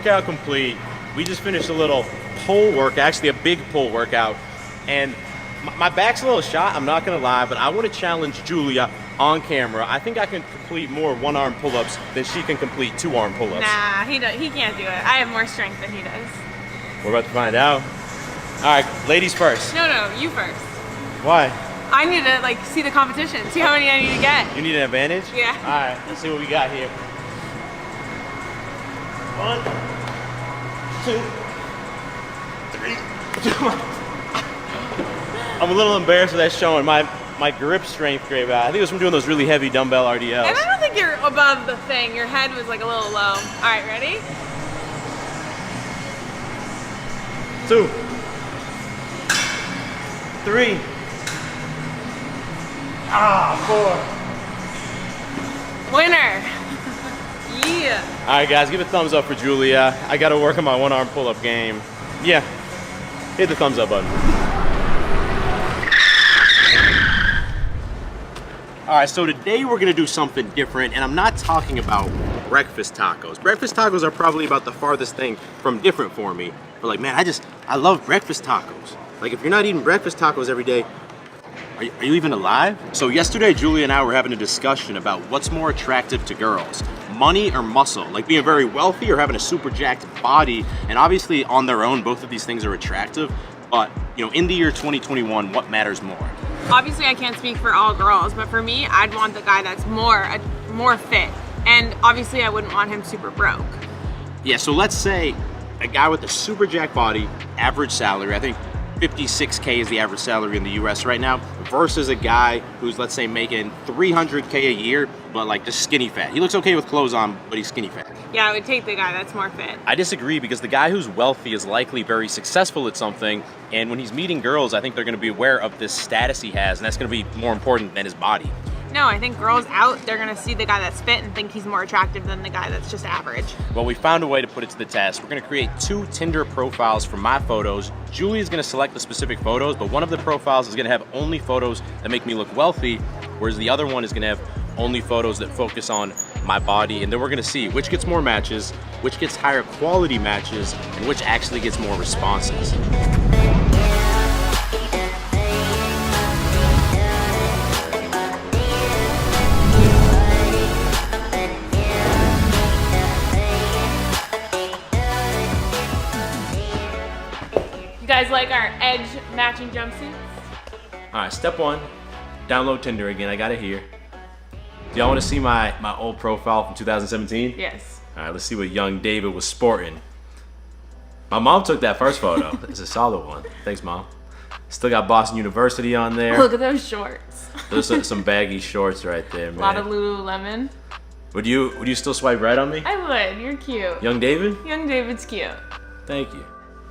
workout complete. We just finished a little pole work, actually a big pole workout, and my back's a little shot, I'm not gonna lie, but I want to challenge Julia on camera. I think I can complete more one-arm pull-ups than she can complete two-arm pull-ups. Nah, he can't do it. I have more strength than he does. We're about to find out. All right, ladies first. No, you first. Why? I need to like see the competition, see how many I need to get. You need an advantage? Yeah. All right, let's see what we got here. 1, 2, 3. I'm a little embarrassed with that showing my grip strength grade out. I think it was from doing those really heavy dumbbell RDLs. And I don't think you're above the thing. Your head was like a little low. All right, ready? 2, 3. 4. Winner. Yeah. All right, guys, give a thumbs up for Julia. I got to work on my one-arm pull-up game. Yeah, hit the thumbs up button. All right, so today we're gonna do something different, and I'm not talking about breakfast tacos. Breakfast tacos are probably about the farthest thing from different for me. But like, man, I love breakfast tacos. Like, if you're not eating breakfast tacos every day, are you even alive? So yesterday, Julia and I were having a discussion about what's more attractive to girls, money or muscle? Like being very wealthy or having a super jacked body. And obviously on their own, both of these things are attractive. But you know, in the year 2021, what matters more? Obviously I can't speak for all girls, but for me, I'd want the guy that's more fit. And obviously I wouldn't want him super broke. Yeah, so let's say a guy with a super jacked body, average salary, I think 56K is the average salary in the US right now, versus a guy who's, let's say, making 300K a year, but like just skinny fat. He looks okay with clothes on, but he's skinny fat. Yeah, I would take the guy that's more fit. I disagree, because the guy who's wealthy is likely very successful at something, and when he's meeting girls, I think they're gonna be aware of this status he has, and that's gonna be more important than his body. No, I think girls out, they're gonna see the guy that's fit and think he's more attractive than the guy that's just average. Well, we found a way to put it to the test. We're gonna create 2 Tinder profiles for my photos. Julie's gonna select the specific photos, but one of the profiles is gonna have only photos that make me look wealthy, whereas the other one is gonna have only photos that focus on my body, and then we're gonna see which gets more matches, which gets higher quality matches, and which actually gets more responses. You guys like our edge matching jumpsuits? All right, step 1, download Tinder again. I got it here. Do y'all want to see my old profile from 2017? Yes. All right, let's see what young David was sporting. My mom took that first photo. It's a solid one. Thanks, Mom. Still got Boston University on there. Look at those shorts. Those are some baggy shorts right there, man. A lot of Lululemon. Would you still swipe right on me? I would. You're cute. Young David? Young David's cute. Thank you.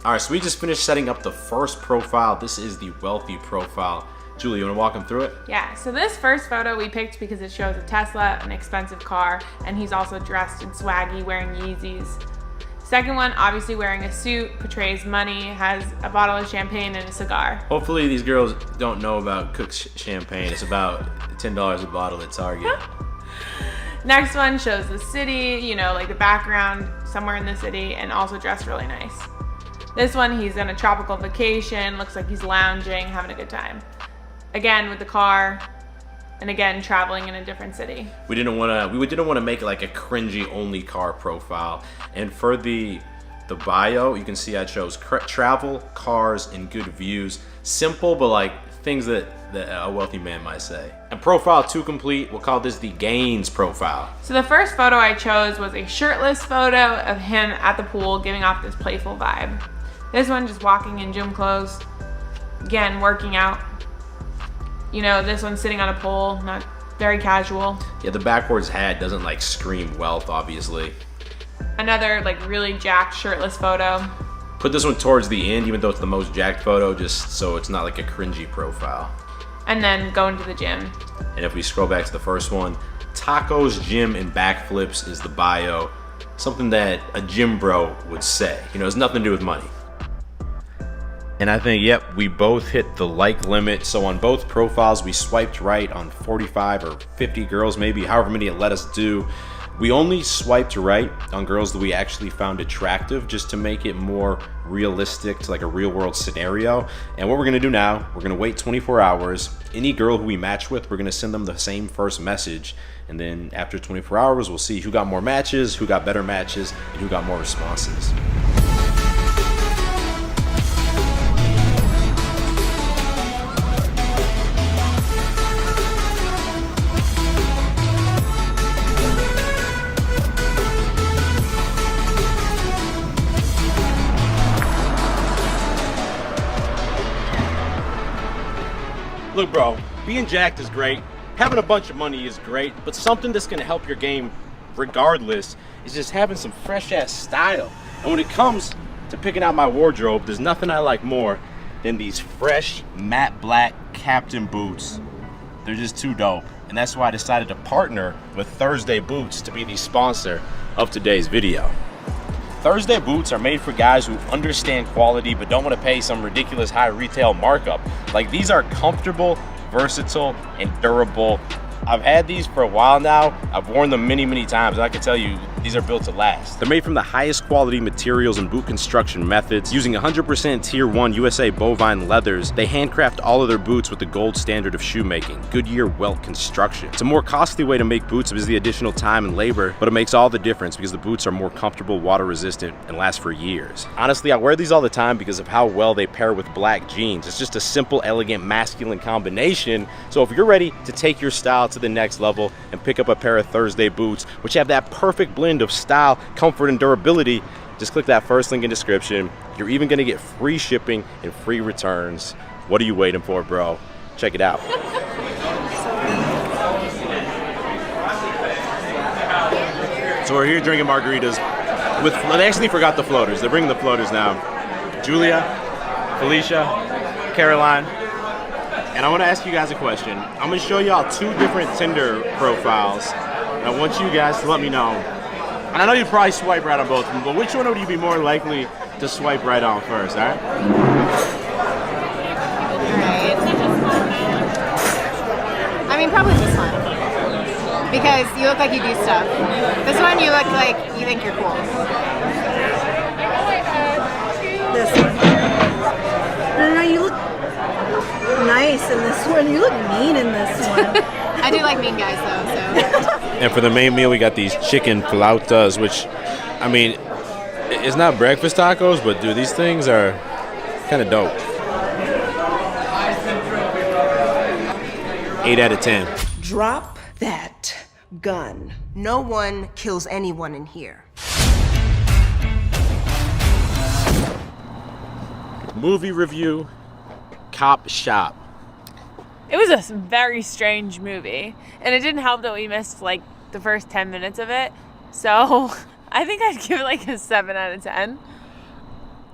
All right, so we just finished setting up the first profile. This is the wealthy profile. Julie, you want to walk him through it? Yeah, so this first photo we picked because it shows a Tesla, an expensive car, and he's also dressed in swaggy, wearing Yeezys. Second one, obviously wearing a suit, portrays money, has a bottle of champagne and a cigar. Hopefully these girls don't know about Cook's champagne. It's about $10 a bottle at Target. Next one shows the city, you know, like the background somewhere in the city, and also dressed really nice. This one, he's on a tropical vacation, looks like he's lounging, having a good time. Again, with the car, and again, traveling in a different city. We didn't want to make it like a cringy only car profile. And for the bio, you can see I chose travel, cars, and good views. Simple, but like things that a wealthy man might say. And profile 2 complete, we'll call this the Gaines profile. So the first photo I chose was a shirtless photo of him at the pool, giving off this playful vibe. This one just walking in gym clothes, again, working out. You know, this one's sitting on a pole, not very casual. Yeah, the backwards hat doesn't like scream wealth, obviously. Another like really jacked shirtless photo. Put this one towards the end, even though it's the most jacked photo, just so it's not like a cringy profile. And then going to the gym. And if we scroll back to the first one, tacos, gym, and backflips is the bio. Something that a gym bro would say. You know, it's nothing to do with money. And I think, yep, we both hit the like limit. So on both profiles, we swiped right on 45 or 50 girls, maybe however many it let us do. We only swiped right on girls that we actually found attractive, just to make it more realistic to like a real world scenario. And what we're gonna do now, we're gonna wait 24 hours. Any girl who we match with, we're gonna send them the same first message. And then after 24 hours, we'll see who got more matches, who got better matches, and who got more responses. Look, bro, being jacked is great. Having a bunch of money is great, but something that's gonna help your game regardless is just having some fresh ass style. And when it comes to picking out my wardrobe, there's nothing I like more than these fresh matte black Captain boots. They're just too dope. And that's why I decided to partner with Thursday Boots to be the sponsor of today's video. Thursday Boots are made for guys who understand quality but don't want to pay some ridiculous high retail markup. Like, these are comfortable, versatile, and durable. I've had these for a while now. I've worn them many, many times, and I can tell you, these are built to last. They're made from the highest quality materials and boot construction methods. Using 100% Tier 1 USA bovine leathers, they handcraft all of their boots with the gold standard of shoemaking, Goodyear welt construction. It's a more costly way to make boots because of the additional time and labor, but it makes all the difference because the boots are more comfortable, water resistant, and last for years. Honestly, I wear these all the time because of how well they pair with black jeans. It's just a simple, elegant, masculine combination. So if you're ready to take your style to the next level and pick up a pair of Thursday boots, which have that perfect blend of style, comfort, and durability, just click that first link in description. You're even gonna get free shipping and free returns. What are you waiting for, bro? Check it out. So we're here drinking margaritas with, they actually forgot the floaters. They're bringing the floaters now. Julia, Felicia, Caroline. And I want to ask you guys a question. I'm going to show y'all two different Tinder profiles. And I want you guys to let me know. And I know you'd probably swipe right on both of them, but which one would you be more likely to swipe right on first, all right? I mean, probably this one. Because you look like you do stuff. This one, you look like you think you're cool. This one. No, you look nice in this one. You look mean in this one. I do like mean guys, though, so. And for the main meal, we got these chicken flautas, which, I mean, it's not breakfast tacos, but dude, these things are kind of dope. 8 out of 10. Drop that gun. No one kills anyone in here. Movie review, Cop Shop. It was a very strange movie, and it didn't help that we missed like the first 10 minutes of it. So I think I'd give it like a 7 out of 10.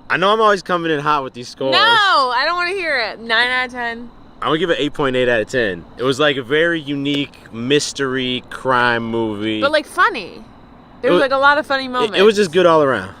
I know I'm always coming in hot with these scores. No, I don't want to hear it. 9 out of 10. I'm gonna give it 8.8 out of 10. It was like a very unique mystery crime movie. But like funny. There was like a lot of funny moments. It was just good all around.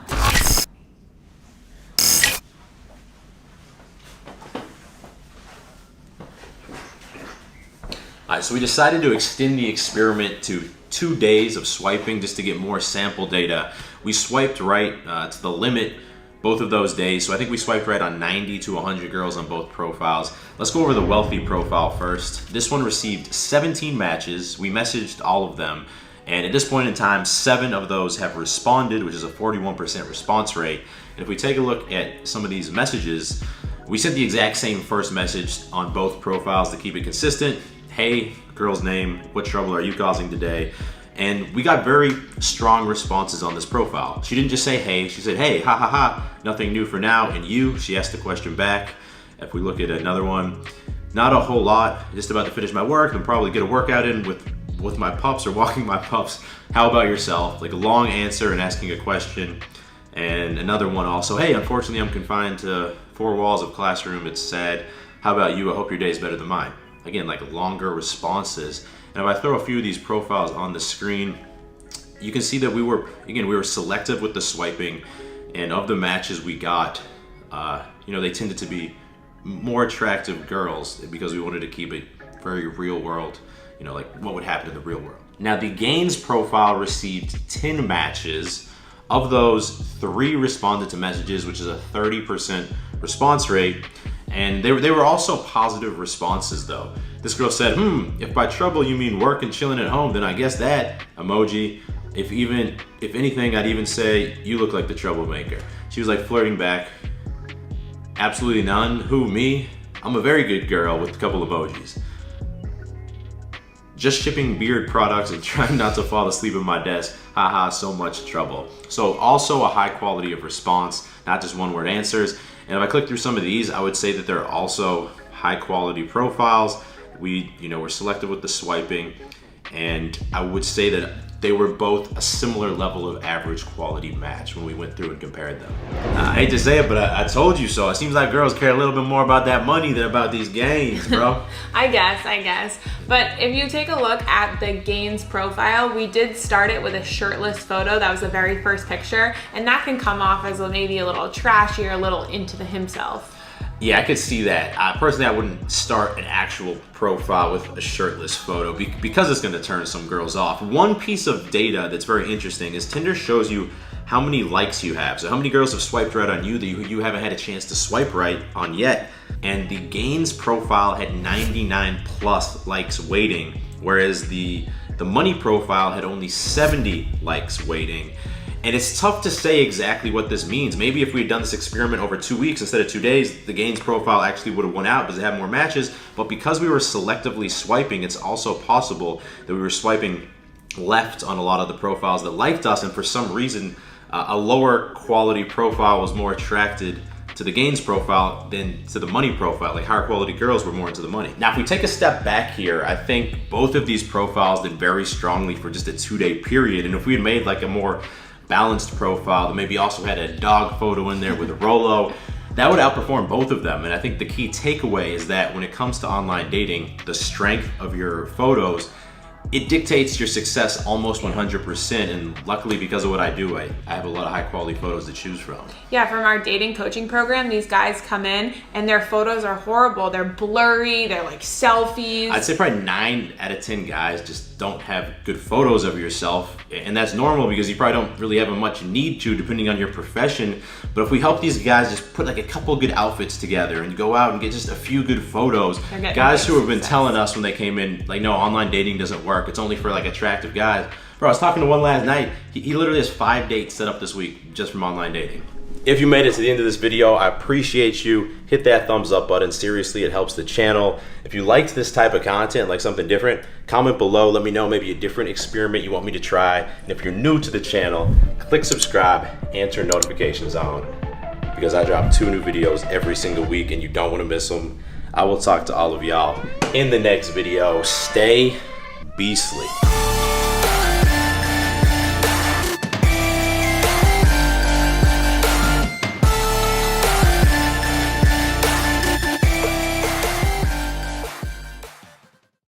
Alright, so we decided to extend the experiment to 2 days of swiping just to get more sample data. We swiped right to the limit both of those days. So I think we swiped right on 90 to 100 girls on both profiles. Let's go over the wealthy profile first. This one received 17 matches. We messaged all of them. And at this point in time, 7 of those have responded, which is a 41% response rate. And if we take a look at some of these messages, we sent the exact same first message on both profiles to keep it consistent. Hey, girl's name, what trouble are you causing today? And we got very strong responses on this profile. She didn't just say hey, she said hey, ha ha ha, nothing new for now. And you, she asked the question back. If we look at another one, not a whole lot, just about to finish my work and probably get a workout in with my pups or walking my pups. How about yourself? Like a long answer and asking a question. And another one also, hey, unfortunately I'm confined to 4 walls of classroom, it's sad. How about you? I hope your day is better than mine. Again, like longer responses. And if I throw a few of these profiles on the screen, you can see that we were selective with the swiping, and of the matches we got, they tended to be more attractive girls because we wanted to keep it very real world, you know, like what would happen in the real world. Now, the Gains profile received 10 matches. Of those, 3 responded to messages, which is a 30% response rate. And they were also positive responses though. This girl said, if by trouble you mean work and chilling at home, then I guess that emoji. If anything, I'd even say you look like the troublemaker. She was like flirting back. Absolutely none. Who, me? I'm a very good girl with a couple emojis. Just shipping beard products and trying not to fall asleep at my desk. Haha, so much trouble. So also a high quality of response, not just one word answers. And if I click through some of these, I would say that they're also high quality profiles. We're selective with the swiping, and I would say that they were both a similar level of average quality match when we went through and compared them. I hate to say it, but I told you so. It seems like girls care a little bit more about that money than about these gains, bro. I guess. But if you take a look at the Gains profile, we did start it with a shirtless photo. That was the very first picture. And that can come off as maybe a little trashy or a little into himself. Yeah, I could see that. Personally, I wouldn't start an actual profile with a shirtless photo because it's gonna turn some girls off. One piece of data that's very interesting is Tinder shows you how many likes you have. So how many girls have swiped right on you that you haven't had a chance to swipe right on yet. And the Gains profile had 99 plus likes waiting, whereas the Money profile had only 70 likes waiting. And it's tough to say exactly what this means. Maybe if we had done this experiment over 2 weeks instead of 2 days, the Gains profile actually would have won out because it had more matches. But because we were selectively swiping, it's also possible that we were swiping left on a lot of the profiles that liked us, and for some reason, a lower quality profile was more attracted to the Gains profile than to the Money profile. Like higher quality girls were more into the money. Now, if we take a step back here, I think both of these profiles did very strongly for just a 2-day period. And if we had made like a more balanced profile that maybe also had a dog photo in there with a Rolo, that would outperform both of them. And I think the key takeaway is that when it comes to online dating, the strength of your photos, it dictates your success almost 100%. And luckily, because of what I do, I have a lot of high quality photos to choose from. Yeah, from our dating coaching program, these guys come in and their photos are horrible. They're blurry, they're like selfies. I'd say probably 9 out of 10 guys just don't have good photos of yourself. And that's normal because you probably don't really have a much need to, depending on your profession. But if we help these guys just put like a couple good outfits together and go out and get just a few good photos, guys who have been telling us when they came in, like, no, online dating doesn't work. It's only for like attractive guys. Bro, I was talking to one last night. He literally has 5 dates set up this week just from online dating. If you made it to the end of this video, I appreciate you. Hit that thumbs up button. Seriously, it helps the channel. If you liked this type of content, like something different, comment below. Let me know maybe a different experiment you want me to try. And if you're new to the channel, click subscribe and turn notifications on, because I drop 2 new videos every single week and you don't want to miss them. I will talk to all of y'all in the next video. Stay beastly.